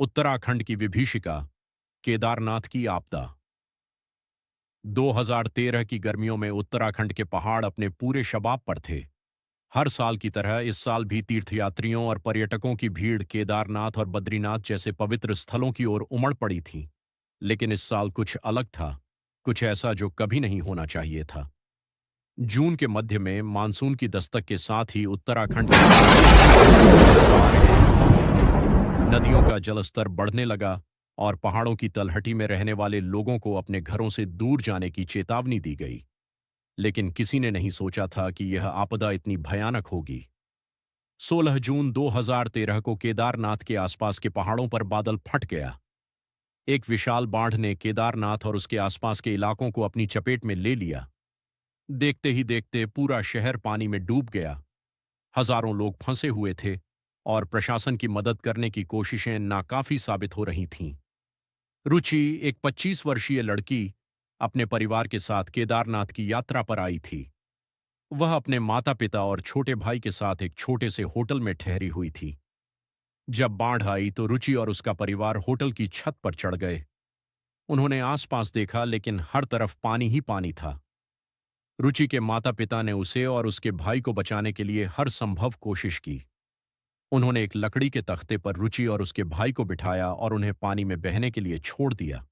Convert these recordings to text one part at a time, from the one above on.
उत्तराखंड की विभीषिका, केदारनाथ की आपदा। 2013 की गर्मियों में उत्तराखंड के पहाड़ अपने पूरे शबाब पर थे। हर साल की तरह इस साल भी तीर्थयात्रियों और पर्यटकों की भीड़ केदारनाथ और बद्रीनाथ जैसे पवित्र स्थलों की ओर उमड़ पड़ी थी। लेकिन इस साल कुछ अलग था, कुछ ऐसा जो कभी नहीं होना चाहिए था। जून के मध्य में मानसून की दस्तक के साथ ही उत्तराखंड के कई इलाकों में बारिश शुरू हो गई। नदियों का जलस्तर बढ़ने लगा और पहाड़ों की तलहटी में रहने वाले लोगों को अपने घरों से दूर जाने की चेतावनी दी गई। लेकिन किसी ने नहीं सोचा था कि यह आपदा इतनी भयानक होगी। 16 जून 2013 को केदारनाथ के आसपास के पहाड़ों पर बादल फट गया। एक विशाल बाढ़ ने केदारनाथ और उसके आसपास के इलाकों को अपनी चपेट में ले लिया। देखते ही देखते पूरा शहर पानी में डूब गया। हजारों लोग फंसे हुए थे और प्रशासन की मदद करने की कोशिशें नाकाफी साबित हो रही थीं। रुचि, एक 25 वर्षीय लड़की, अपने परिवार के साथ केदारनाथ की यात्रा पर आई थी। वह अपने माता पिता और छोटे भाई के साथ एक छोटे से होटल में ठहरी हुई थी। जब बाढ़ आई तो रुचि और उसका परिवार होटल की छत पर चढ़ गए। उन्होंने आसपास देखा लेकिन हर तरफ पानी ही पानी था। रुचि के माता पिता ने उसे और उसके भाई को बचाने के लिए हर संभव कोशिश की। उन्होंने एक लकड़ी के तख्ते पर रुचि और उसके भाई को बिठाया और उन्हें पानी में बहने के लिए छोड़ दिया।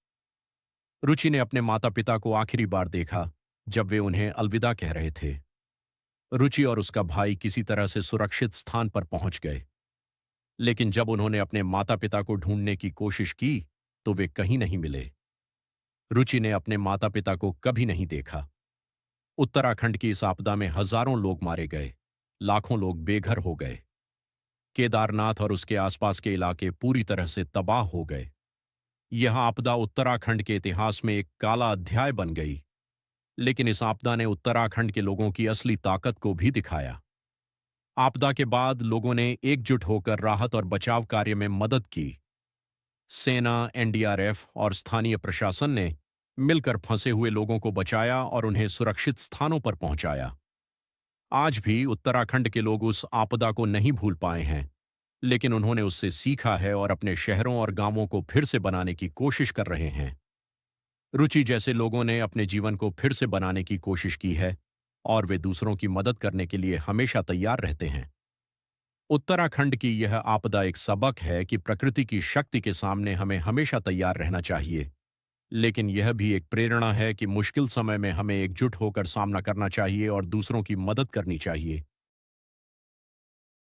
रुचि ने अपने माता पिता को आखिरी बार देखा जब वे उन्हें अलविदा कह रहे थे। रुचि और उसका भाई किसी तरह से सुरक्षित स्थान पर पहुंच गए। लेकिन जब उन्होंने अपने माता पिता को ढूंढने की कोशिश की तो वे कहीं नहीं मिले। रुचि ने अपने माता पिता को कभी नहीं देखा। उत्तराखंड की इस आपदा में हजारों लोग मारे गए, लाखों लोग बेघर हो गए। केदारनाथ और उसके आसपास के इलाके पूरी तरह से तबाह हो गए। यह आपदा उत्तराखंड के इतिहास में एक काला अध्याय बन गई। लेकिन इस आपदा ने उत्तराखंड के लोगों की असली ताकत को भी दिखाया। आपदा के बाद लोगों ने एकजुट होकर राहत और बचाव कार्य में मदद की। सेना, एनडीआरएफ और स्थानीय प्रशासन ने मिलकर फंसे हुए लोगों को बचाया और उन्हें सुरक्षित स्थानों पर पहुंचाया। आज भी उत्तराखंड के लोग उस आपदा को नहीं भूल पाए हैं, लेकिन उन्होंने उससे सीखा है और अपने शहरों और गांवों को फिर से बनाने की कोशिश कर रहे हैं। रुचि जैसे लोगों ने अपने जीवन को फिर से बनाने की कोशिश की है और वे दूसरों की मदद करने के लिए हमेशा तैयार रहते हैं। उत्तराखंड की यह आपदा एक सबक है कि प्रकृति की शक्ति के सामने हमें हमेशा तैयार रहना चाहिए। लेकिन यह भी एक प्रेरणा है कि मुश्किल समय में हमें एकजुट होकर सामना करना चाहिए और दूसरों की मदद करनी चाहिए।